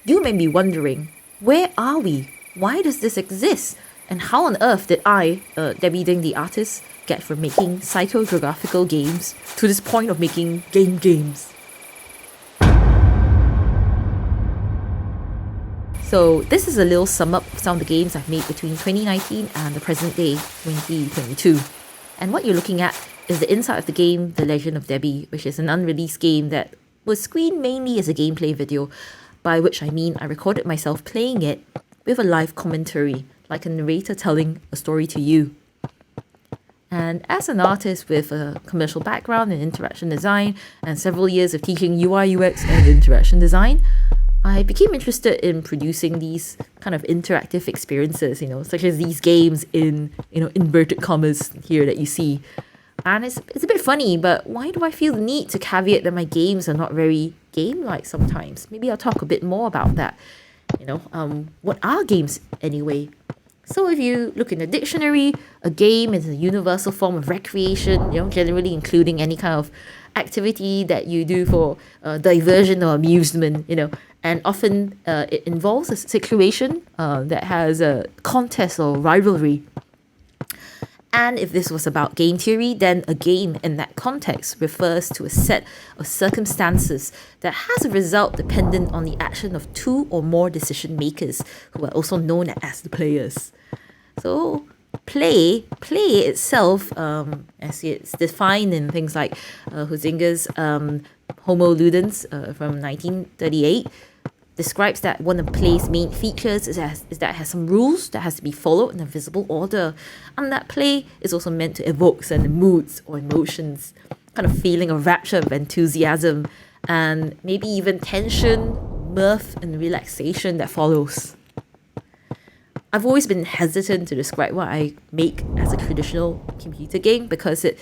You may be wondering, where are we? Why does this exist? And how on earth did I, Debbie Ding the artist, get from making psychogeographical games to this point of making games? So this is a little sum up of some of the games I've made between 2019 and the present day, 2022. And what you're looking at is the inside of the game, The Legend of Debbie, which is an unreleased game that was screened mainly as a gameplay video, by which I mean I recorded myself playing it with a live commentary, like a narrator telling a story to you. And as an artist with a commercial background in interaction design and several years of teaching UI, UX and interaction design, I became interested in producing these kind of interactive experiences, such as these games in, inverted commas here that you see. And it's a bit funny, but why do I feel the need to caveat that my games are not very game-like sometimes? Maybe I'll talk a bit more about that. What are games anyway? So if you look in the dictionary, a game is a universal form of recreation, generally including any kind of activity that you do for diversion or amusement, and often it involves a situation that has a contest or rivalry. And if this was about game theory, then a game in that context refers to a set of circumstances that has a result dependent on the action of two or more decision makers, who are also known as the players. So play itself, as it's defined in things like Huizinga's Homo Ludens from 1938, describes that one of play's main features is that it has some rules that has to be followed in a visible order, and that play is also meant to evoke certain moods or emotions, kind of feeling of rapture, of enthusiasm, and maybe even tension, mirth, and relaxation that follows. I've always been hesitant to describe what I make as a traditional computer game because it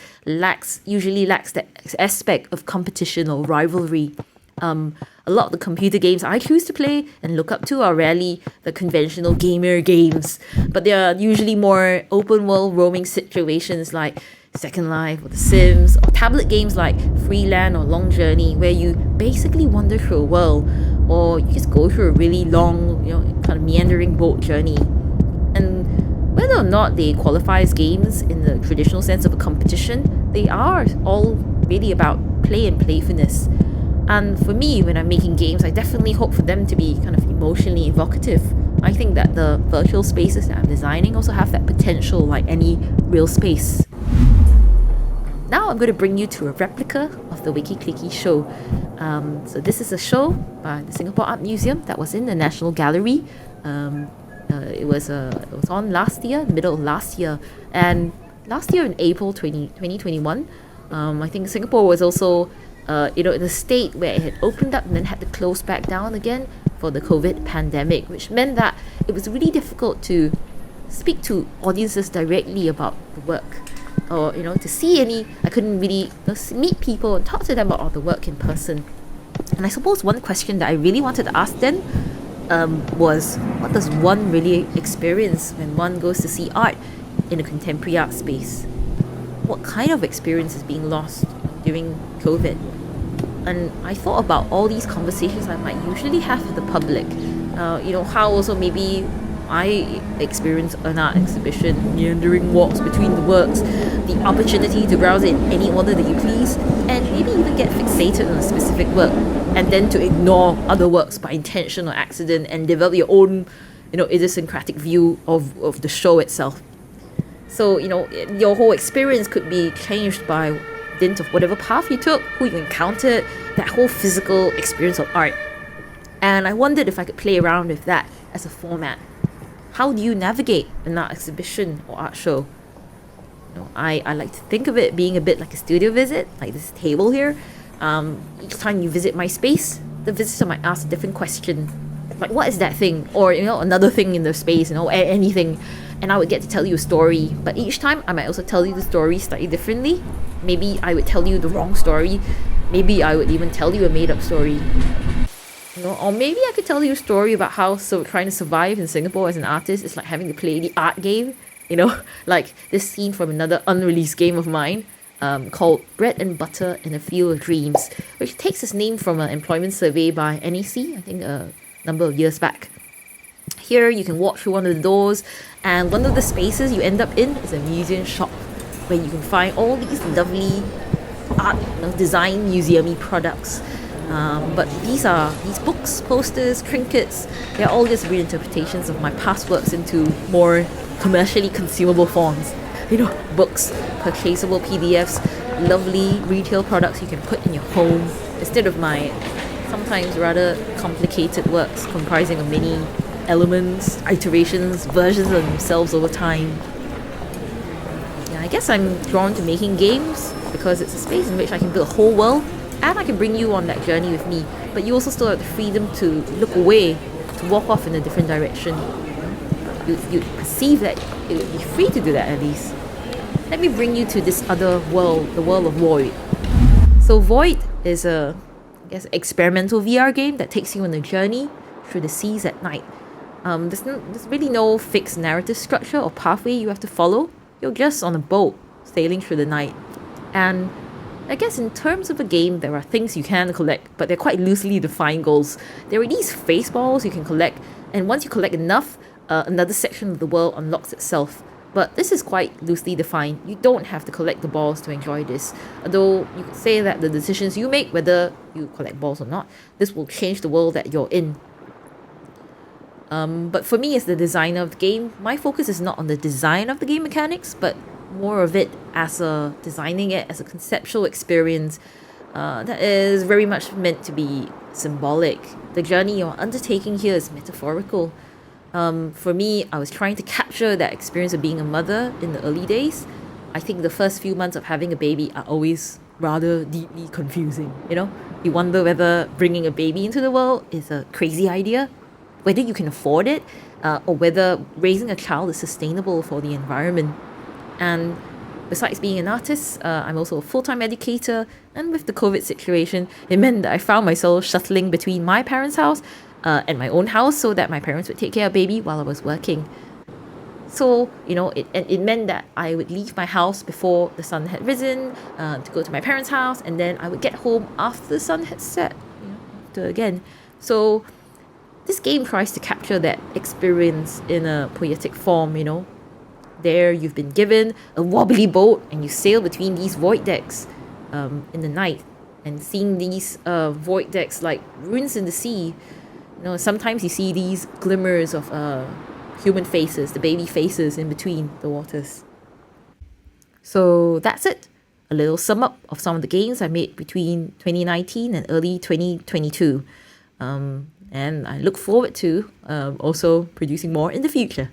usually lacks that aspect of competition or rivalry. A lot of the computer games I choose to play and look up to are rarely the conventional gamer games, but they are usually more open world roaming situations like Second Life or The Sims, or tablet games like Freeland or Long Journey, where you basically wander through a world, or you just go through a really long, kind of meandering boat journey. And whether or not they qualify as games in the traditional sense of a competition, they are all really about play and playfulness. And for me, when I'm making games, I definitely hope for them to be kind of emotionally evocative. I think that the virtual spaces that I'm designing also have that potential like any real space. Now I'm going to bring you to a replica of the Wiki Clicky show. So this is a show by the Singapore Art Museum that was in the National Gallery. It was on last year, the middle of last year. And last year in April 2021, I think Singapore was also in a state where it had opened up and then had to close back down again for the COVID pandemic, which meant that it was really difficult to speak to audiences directly about the work, or to see any. I couldn't really meet people and talk to them about the work in person. And I suppose one question that I really wanted to ask then was, what does one really experience when one goes to see art in a contemporary art space? What kind of experience is being lost during COVID? And I thought about all these conversations I might usually have with the public. How also maybe I experience an art exhibition, meandering walks between the works, the opportunity to browse in any order that you please, and maybe even get fixated on a specific work, and then to ignore other works by intention or accident and develop your own, idiosyncratic view of the show itself. So, your whole experience could be changed by dint of whatever path you took, who you encountered, that whole physical experience of art. And I wondered if I could play around with that as a format. How do you navigate an art exhibition or art show? I like to think of it being a bit like a studio visit, like this table here. Each time you visit my space, the visitor might ask a different question, like what is that thing, or another thing in the space, anything, and I would get to tell you a story. But each time I might also tell you the story slightly differently. Maybe I would tell you the wrong story. Maybe I would even tell you a made-up story. Or maybe I could tell you a story about how trying to survive in Singapore as an artist is like having to play the art game. Like this scene from another unreleased game of mine called Bread and Butter in a Field of Dreams, which takes its name from an employment survey by NEC, I think number of years back. Here you can walk through one of the doors, and one of the spaces you end up in is a museum shop where you can find all these lovely art, design museum-y products. But these books, posters, trinkets, they're all just reinterpretations of my past works into more commercially consumable forms. Books, purchasable PDFs, lovely retail products you can put in your home instead of my sometimes rather complicated works comprising of many elements, iterations, versions of themselves over time. Yeah, I guess I'm drawn to making games because it's a space in which I can build a whole world and I can bring you on that journey with me, but you also still have the freedom to look away, to walk off in a different direction. You perceive that it would be free to do that at least. Let me bring you to this other world, the world of Void. So Void is a, experimental VR game that takes you on a journey through the seas at night. There's really no fixed narrative structure or pathway you have to follow. You're just on a boat sailing through the night. And I guess in terms of the game, there are things you can collect, but they're quite loosely defined goals. There are these face balls you can collect, and once you collect enough, another section of the world unlocks itself. But this is quite loosely defined. You don't have to collect the balls to enjoy this. Although you could say that the decisions you make, whether you collect balls or not, this will change the world that you're in. But for me as the designer of the game, my focus is not on the design of the game mechanics, but more of it as designing it as a conceptual experience that is very much meant to be symbolic. The journey you're undertaking here is metaphorical. For me, I was trying to capture that experience of being a mother in the early days. I think the first few months of having a baby are always rather deeply confusing. You wonder whether bringing a baby into the world is a crazy idea, whether you can afford it, or whether raising a child is sustainable for the environment. And besides being an artist, I'm also a full-time educator, and with the COVID situation, it meant that I found myself shuttling between my parents' house and my own house so that my parents would take care of baby while I was working. So, it meant that I would leave my house before the sun had risen to go to my parents' house, and then I would get home after the sun had set, again. So this game tries to capture that experience in a poetic form, There you've been given a wobbly boat and you sail between these void decks in the night, and seeing these void decks like ruins in the sea. Sometimes you see these glimmers of human faces, the baby faces in between the waters. So that's it. A little sum up of some of the games I made between 2019 and early 2022. And I look forward to also producing more in the future.